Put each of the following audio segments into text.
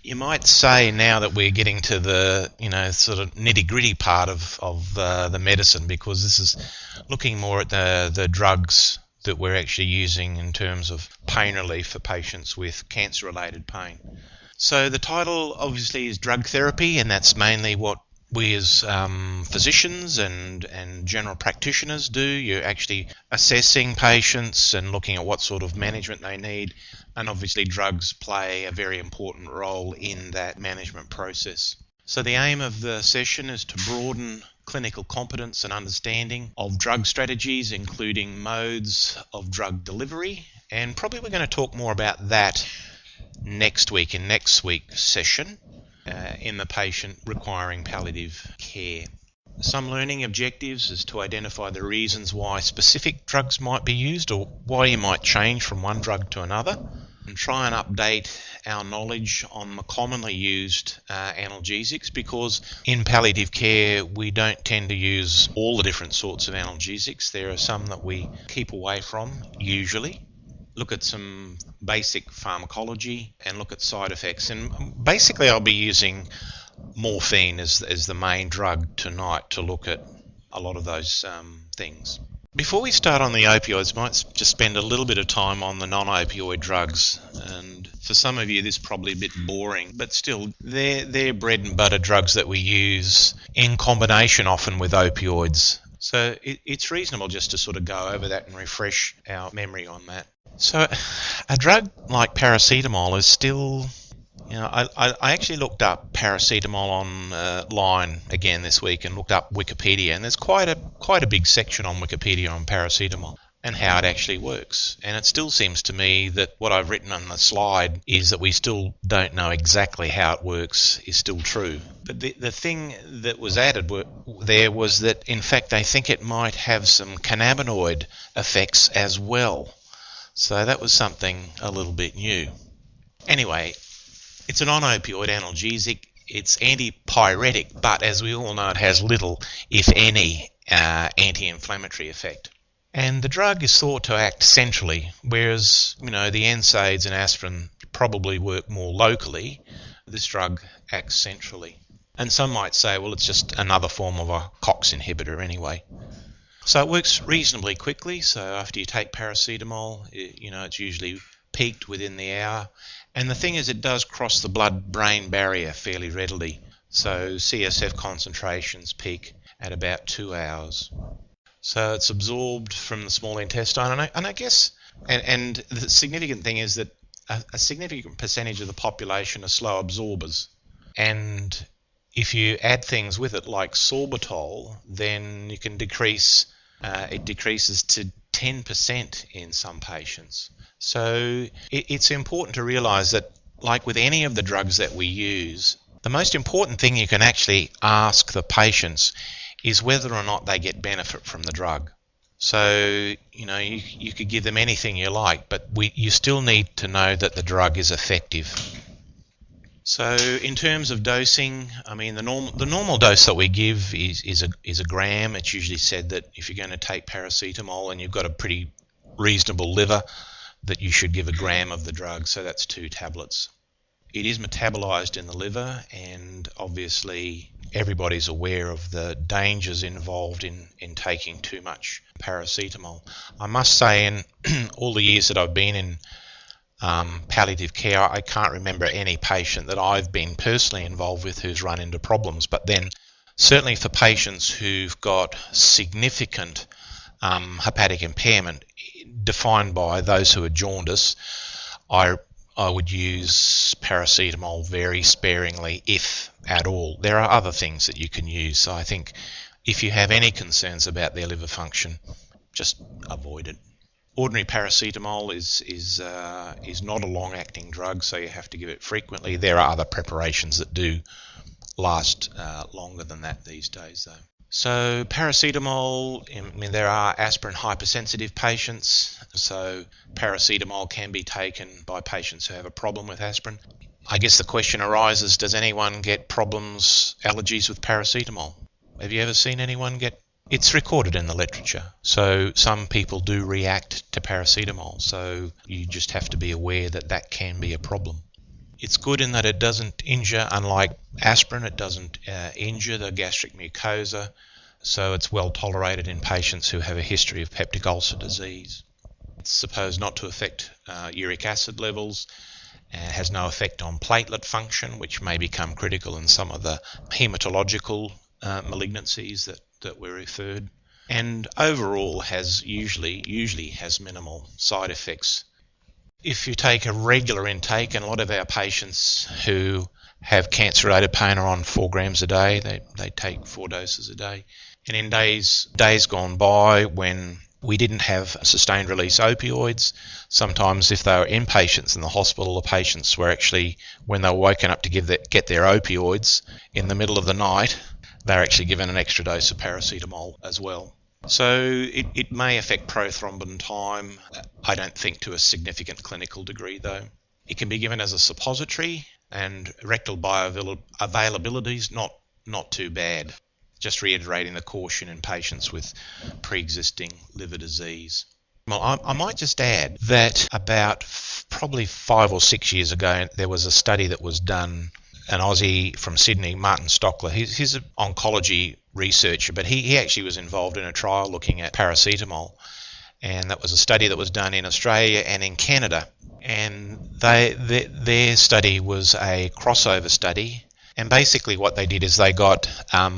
You might say now that we're getting to the sort of nitty-gritty part of the medicine, because this is looking more at the drugs that we're actually using in terms of pain relief for patients with cancer-related pain. So the title obviously is drug therapy, and that's mainly what we as physicians and general practitioners do. You're actually assessing patients and looking at what sort of management they need, and obviously drugs play a very important role in that management process. So the aim of the session is to broaden clinical competence and understanding of drug strategies, including modes of drug delivery, and probably we're going to talk more about that next week, in next week's session, in the patient requiring palliative care. Some learning objectives is to identify the reasons why specific drugs might be used, or why you might change from one drug to another, and try and update our knowledge on the commonly used analgesics, because in palliative care we don't tend to use all the different sorts of analgesics. There are some that we keep away from usually. Look at some basic pharmacology and look at side effects. And basically I'll be using morphine as the main drug tonight to look at a lot of those things. Before we start on the opioids, I might just spend a little bit of time on the non-opioid drugs. And for some of you this is probably a bit boring, but still they're bread and butter drugs that we use in combination often with opioids. So it's reasonable just to sort of go over that and refresh our memory on that. So a drug like paracetamol is still, I actually looked up paracetamol online again this week and looked up Wikipedia, and there's quite a big section on Wikipedia on paracetamol and how it actually works. And it still seems to me that what I've written on the slide is that we still don't know exactly how it works is still true. But the thing that was added there was that in fact they think it might have some cannabinoid effects as well. So that was something a little bit new. Anyway, it's a non-opioid analgesic. It's antipyretic, but as we all know, it has little, if any, anti-inflammatory effect. And the drug is thought to act centrally, whereas the NSAIDs and aspirin probably work more locally. This drug acts centrally. And some might say, well, it's just another form of a COX inhibitor anyway. So it works reasonably quickly. So after you take paracetamol, it's usually peaked within the hour. And the thing is, it does cross the blood-brain barrier fairly readily. So CSF concentrations peak at about 2 hours. So it's absorbed from the small intestine. And I guess, and the significant thing is that a significant percentage of the population are slow absorbers. And if you add things with it like sorbitol, then you can decrease, it decreases to 10% in some patients. So it's important to realize that, like with any of the drugs that we use, the most important thing you can actually ask the patients is whether or not they get benefit from the drug. So, you could give them anything you like, but you still need to know that the drug is effective. So in terms of dosing, the normal dose that we give is a gram. It's usually said that if you're going to take paracetamol and you've got a pretty reasonable liver, that you should give a gram of the drug, so that's 2 tablets. It is metabolized in the liver, and obviously everybody's aware of the dangers involved in taking too much paracetamol. I must say, in all the years that I've been in palliative care, I can't remember any patient that I've been personally involved with who's run into problems. But then certainly for patients who've got significant hepatic impairment, defined by those who are jaundice, I would use paracetamol very sparingly, if at all. There are other things that you can use. So I think if you have any concerns about their liver function, just avoid it. Ordinary paracetamol is not a long-acting drug, so you have to give it frequently. There are other preparations that do last longer than that these days, though. So paracetamol, there are aspirin hypersensitive patients, so paracetamol can be taken by patients who have a problem with aspirin. I guess the question arises, does anyone get allergies with paracetamol? Have you ever seen anyone get? It's recorded in the literature. So some people do react to paracetamol, so you just have to be aware that that can be a problem. It's good in that it doesn't injure, unlike aspirin, it doesn't injure the gastric mucosa, so it's well tolerated in patients who have a history of peptic ulcer disease. It's supposed not to affect uric acid levels, has no effect on platelet function, which may become critical in some of the hematological malignancies that were referred, and overall has usually has minimal side effects. If you take a regular intake, and a lot of our patients who have cancer-related pain are on 4 grams a day, they take 4 doses a day. And in days gone by when we didn't have sustained release opioids, sometimes if they were inpatients in the hospital, the patients were actually, when they were woken up to get their opioids in the middle of the night, they're actually given an extra dose of paracetamol as well. So it may affect prothrombin time. I don't think to a significant clinical degree though. It can be given as a suppository, and rectal bioavailability is not too bad. Just reiterating the caution in patients with pre-existing liver disease. Well, I might just add that about probably 5 or 6 years ago, there was a study that was done, an Aussie from Sydney, Martin Stockler. He's an oncology researcher, but he actually was involved in a trial looking at paracetamol, and that was a study that was done in Australia and in Canada, and their study was a crossover study. And basically what they did is they got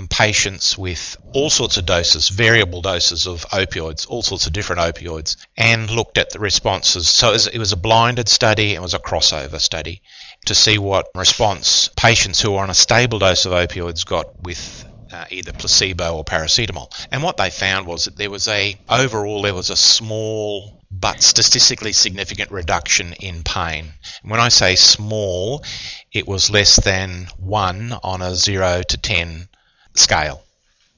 patients with all sorts of doses, variable doses of opioids, all sorts of different opioids, and looked at the responses. So it was a blinded study, it was a crossover study, to see what response patients who were on a stable dose of opioids got with either placebo or paracetamol. And what they found was that there was a small but statistically significant reduction in pain. And when I say small, it was less than 1 on a 0 to 10 scale.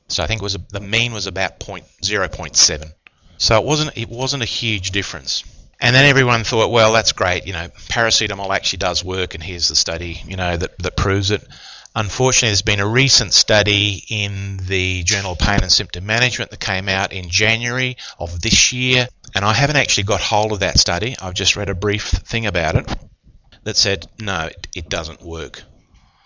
So I think the mean was about 0.7. So it wasn't a huge difference. And then everyone thought, well, that's great, paracetamol actually does work, and here's the study, that proves it. Unfortunately, there's been a recent study in the Journal of Pain and Symptom Management that came out in January of this year, and I haven't actually got hold of that study. I've just read a brief thing about it that said, no, it doesn't work.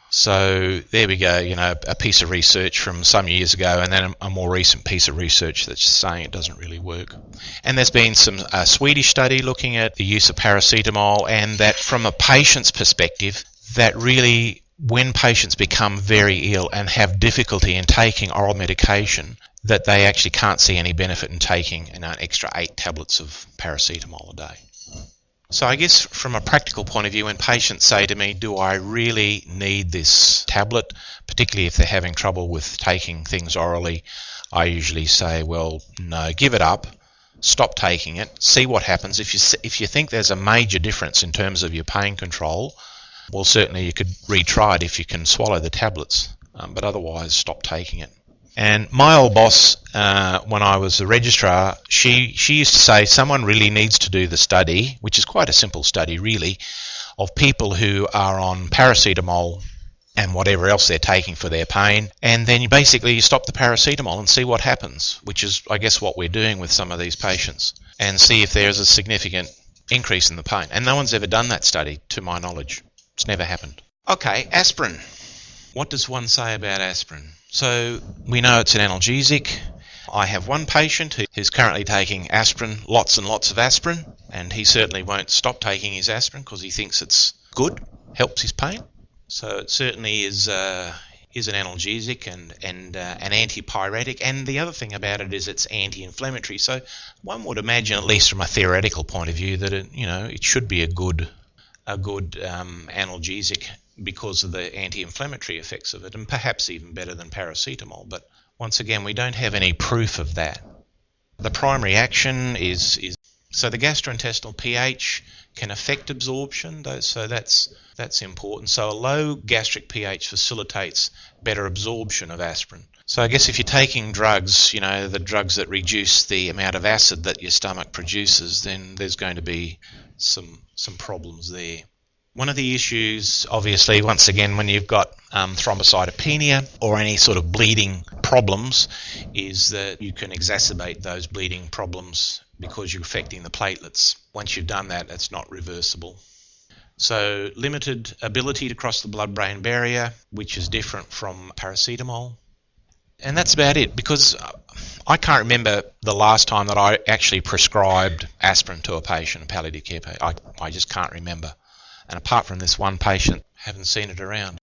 So there we go, a piece of research from some years ago, and then a more recent piece of research that's saying it doesn't really work. And there's been a Swedish study looking at the use of paracetamol, and that from a patient's perspective, that really, when patients become very ill and have difficulty in taking oral medication, that they actually can't see any benefit in taking an extra 8 tablets of paracetamol a day. So I guess from a practical point of view, when patients say to me, do I really need this tablet, particularly if they're having trouble with taking things orally, I usually say, well, no, give it up, stop taking it, see what happens. If you think there's a major difference in terms of your pain control, well, certainly you could retry it if you can swallow the tablets, but otherwise stop taking it. And my old boss, when I was the registrar, she used to say someone really needs to do the study, which is quite a simple study really, of people who are on paracetamol and whatever else they're taking for their pain, and then you stop the paracetamol and see what happens, which is, I guess, what we're doing with some of these patients, and see if there's a significant increase in the pain. And no one's ever done that study, to my knowledge. It's never happened. Okay, aspirin. What does one say about aspirin? So we know it's an analgesic. I have one patient who's currently taking aspirin, lots and lots of aspirin, and he certainly won't stop taking his aspirin because he thinks it's good, helps his pain. So it certainly is an analgesic and an antipyretic, and the other thing about it is it's anti-inflammatory. So one would imagine, at least from a theoretical point of view, that it should be a good analgesic because of the anti-inflammatory effects of it, and perhaps even better than paracetamol. But once again, we don't have any proof of that. The primary action is so the gastrointestinal pH can affect absorption, so that's important. So a low gastric pH facilitates better absorption of aspirin. So I guess if you're taking drugs, the drugs that reduce the amount of acid that your stomach produces, then there's going to be some problems there. One of the issues, obviously, once again, when you've got thrombocytopenia or any sort of bleeding problems, is that you can exacerbate those bleeding problems because you're affecting the platelets. Once you've done that, it's not reversible. So limited ability to cross the blood-brain barrier, which is different from paracetamol. And that's about it, because I can't remember the last time that I actually prescribed aspirin to a patient, a palliative care patient. I just can't remember. And apart from this one patient, haven't seen it around.